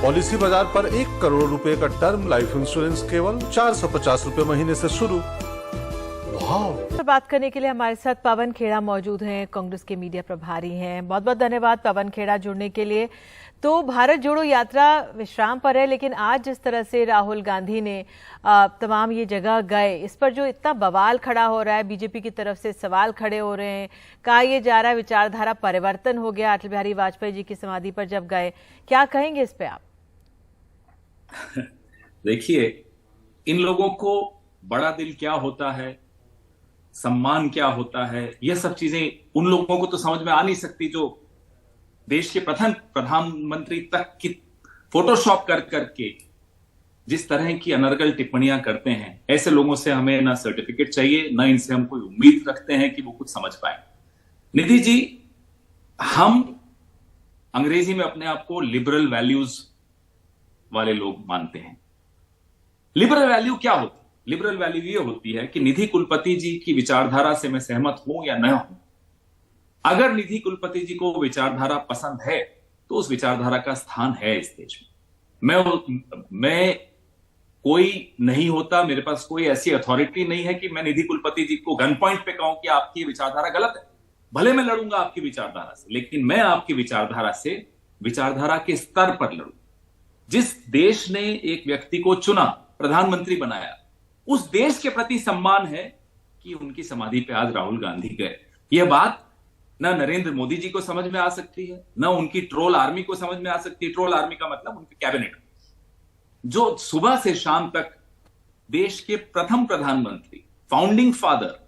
Policy बाजार पर 1 करोड़ रुपए का टर्म लाइफ इंश्योरेंस केवल 450 रुपए महीने से शुरू। बात करने के लिए हमारे साथ पवन खेड़ा मौजूद हैं, कांग्रेस के मीडिया प्रभारी हैं। बहुत बहुत धन्यवाद पवन खेड़ा जुड़ने के लिए। तो भारत जोड़ो यात्रा विश्राम पर है, लेकिन आज जिस तरह से राहुल गांधी ने तमाम ये जगह गए, इस पर जो इतना बवाल खड़ा हो रहा है, बीजेपी की तरफ से सवाल खड़े हो रहे हैं, कहा यह जा रहा है विचारधारा परिवर्तन हो गया अटल बिहारी वाजपेयी जी की समाधि पर जब गए। क्या कहेंगे इस पे आप? देखिए, इन लोगों को बड़ा दिल क्या होता है, सम्मान क्या होता है, यह सब चीजें उन लोगों को तो समझ में आ नहीं सकती जो देश के प्रथम प्रधानमंत्री तक की फोटोशॉप कर करके जिस तरह की अनर्गल टिप्पणियां करते हैं। ऐसे लोगों से हमें ना सर्टिफिकेट चाहिए, ना इनसे हम कोई उम्मीद रखते हैं कि वो कुछ समझ पाए। निधि जी, हम अंग्रेजी में अपने आप को लिबरल वैल्यूज वाले लोग मानते हैं। लिबरल वैल्यू क्या होती है? लिबरल वैल्यू ये होती है कि निधि कुलपति जी की विचारधारा से मैं सहमत हूं या न हूं। अगर निधि कुलपति जी को विचारधारा पसंद है तो उस विचारधारा का स्थान है इस देश में। मैं कोई नहीं होता, मेरे पास कोई ऐसी अथॉरिटी नहीं है कि मैं निधि कुलपति जी को गन पॉइंट पे कहूं कि आपकी विचारधारा गलत है। भले मैं लड़ूंगा आपकी विचारधारा से, लेकिन मैं आपकी विचारधारा से विचारधारा के स्तर पर लड़ूं। जिस देश ने एक व्यक्ति को चुना, प्रधानमंत्री बनाया, उस देश के प्रति सम्मान है कि उनकी समाधि पे आज राहुल गांधी गए। यह बात ना नरेंद्र मोदी जी को समझ में आ सकती है, ना उनकी ट्रोल आर्मी को समझ में आ सकती है। ट्रोल आर्मी का मतलब उनके कैबिनेट, जो सुबह से शाम तक देश के प्रथम प्रधानमंत्री, फाउंडिंग फादर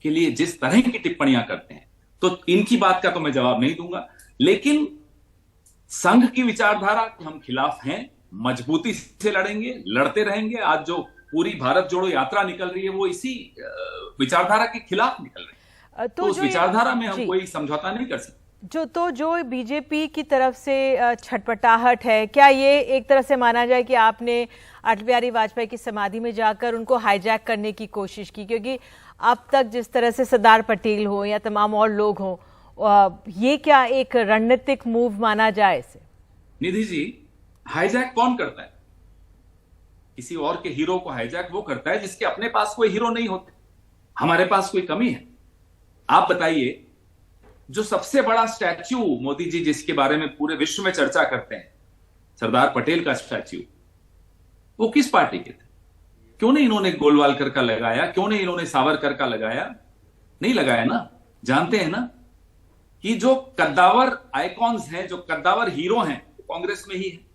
के लिए जिस तरह की टिप्पणियां करते हैं, तो इनकी बात का तो मैं जवाब नहीं दूंगा। लेकिन संघ की विचारधारा के हम खिलाफ हैं, मजबूती से लड़ेंगे, लड़ते रहेंगे। आज जो पूरी भारत जोड़ो यात्रा निकल रही है वो इसी विचारधारा के खिलाफ निकल रही है। तो उस विचारधारा में हम कोई समझौता नहीं कर सकते। जो बीजेपी की तरफ से छटपटाहट है, क्या ये एक तरह से माना जाए कि आपने अटल बिहारी वाजपेयी की समाधि में जाकर उनको हाईजैक करने की कोशिश की? क्योंकि अब तक जिस तरह से सरदार पटेल हो या तमाम और लोग हों, ये क्या एक रणनीतिक मूव माना जाए इसे? निधि जी, हाईजैक कौन करता है? किसी और के हीरो को हाईजैक वो करता है जिसके अपने पास कोई हीरो नहीं होते। हमारे पास कोई कमी है? आप बताइए, जो सबसे बड़ा स्टैच्यू मोदी जी जिसके बारे में पूरे विश्व में चर्चा करते हैं, सरदार पटेल का स्टैच्यू, वो किस पार्टी के थे? क्यों नहीं इन्होंने गोलवालकर का लगाया? क्यों नहीं इन्होंने सावरकर का लगाया? नहीं लगाया ना। जानते हैं ना कि जो कद्दावर आइकॉन्स हैं, जो कद्दावर हीरो हैं, वो कांग्रेस में ही है।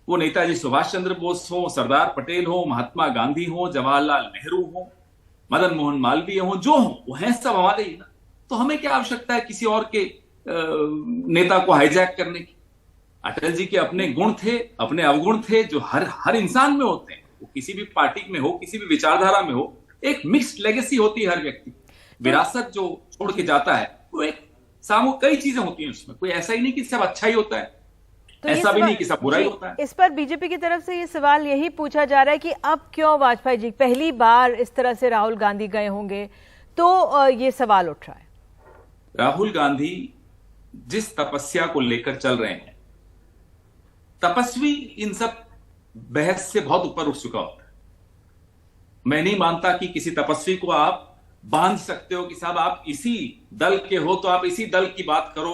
वो नेताजी सुभाष चंद्र बोस हो, सरदार पटेल हो, महात्मा गांधी हो, जवाहरलाल नेहरू हो, मदन मोहन मालवीय हो, जो हो वो हैं सब हमारे ही ना। तो हमें क्या आवश्यकता है किसी और के नेता को हाईजैक करने की? अटल जी के अपने गुण थे, अपने अवगुण थे, जो हर इंसान में होते हैं। वो किसी भी पार्टी में हो, किसी भी विचारधारा में हो, एक मिक्स्ड लेगेसी होती है हर व्यक्ति। विरासत जो छोड़ के जाता है वो एक कई चीजें होती हैं उसमें। कोई ऐसा ही नहीं कि सब अच्छा ही होता है, तो ऐसा भी नहीं कि सब बुरा ही होता है। इस पर बीजेपी की तरफ से ये सवाल यही पूछा जा रहा है कि अब क्यों वाजपेयी जी पहली बार इस तरह से राहुल गांधी गए होंगे, तो ये सवाल उठ रहा है। राहुल गांधी जिस तपस्या को लेकर चल रहे हैं, तपस्वी इन सब बहस से बहुत ऊपर उठ चुका होता है। मैं नहीं मानता कि किसी तपस्वी को आप बांध सकते हो कि साहब आप इसी दल के हो तो आप इसी दल की बात करो।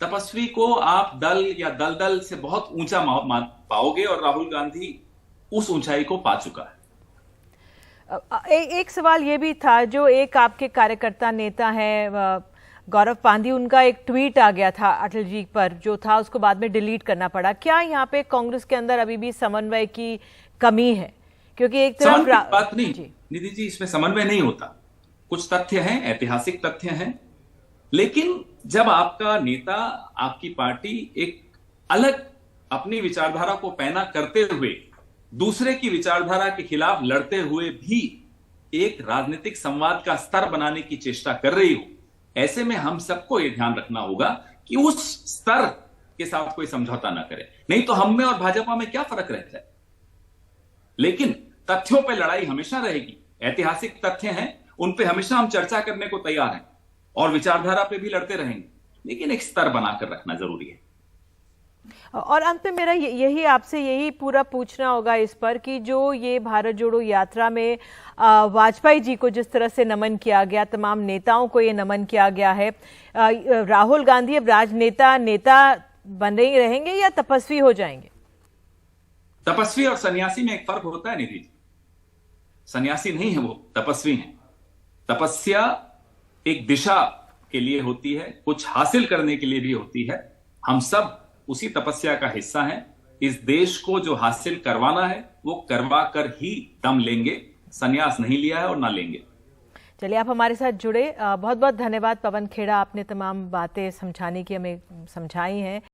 तपस्वी को आप दल या दलदल से बहुत ऊंचा मान पाओगे, और राहुल गांधी उस ऊंचाई को पा चुका है। एक सवाल ये भी था, जो एक आपके कार्यकर्ता नेता है गौरव पांधी, उनका एक ट्वीट आ गया था अटल जी पर, जो था उसको बाद में डिलीट करना पड़ा। क्या यहाँ पे कांग्रेस के अंदर अभी भी समन्वय की कमी है? क्योंकि एक तरफ बात नहीं निधि जी, इसमें समन्वय नहीं होता। कुछ तथ्य हैं, ऐतिहासिक तथ्य हैं, लेकिन जब आपका नेता, आपकी पार्टी एक अलग अपनी विचारधारा को पैना करते हुए दूसरे की विचारधारा के खिलाफ लड़ते हुए भी एक राजनीतिक संवाद का स्तर बनाने की चेष्टा कर रही हो, ऐसे में हम सबको यह ध्यान रखना होगा कि उस स्तर के साथ कोई समझौता ना करे। नहीं तो हम में और भाजपा में क्या फर्क रहता है? लेकिन तथ्यों पर लड़ाई हमेशा रहेगी। ऐतिहासिक तथ्य हैं, उन पे हमेशा हम चर्चा करने को तैयार हैं और विचारधारा पे भी लड़ते रहेंगे, लेकिन एक स्तर बनाकर रखना जरूरी है। और अंत में मेरा यही आपसे यही पूरा पूछना होगा इस पर कि जो ये भारत जोड़ो यात्रा में वाजपेयी जी को जिस तरह से नमन किया गया, तमाम नेताओं को ये नमन किया गया है, राहुल गांधी अब राजनेता नेता बन रहेंगे या तपस्वी हो जाएंगे? तपस्वी और सन्यासी में एक फर्क होता है निधि जी। सन्यासी नहीं है वो, तपस्वी हैं। तपस्या एक दिशा के लिए होती है, कुछ हासिल करने के लिए भी होती है। हम सब उसी तपस्या का हिस्सा हैं। इस देश को जो हासिल करवाना है वो करवा कर ही दम लेंगे। संन्यास नहीं लिया है और ना लेंगे। चलिए, आप हमारे साथ जुड़े, बहुत बहुत धन्यवाद पवन खेड़ा, आपने तमाम बातें समझाने की हमें समझाई हैं।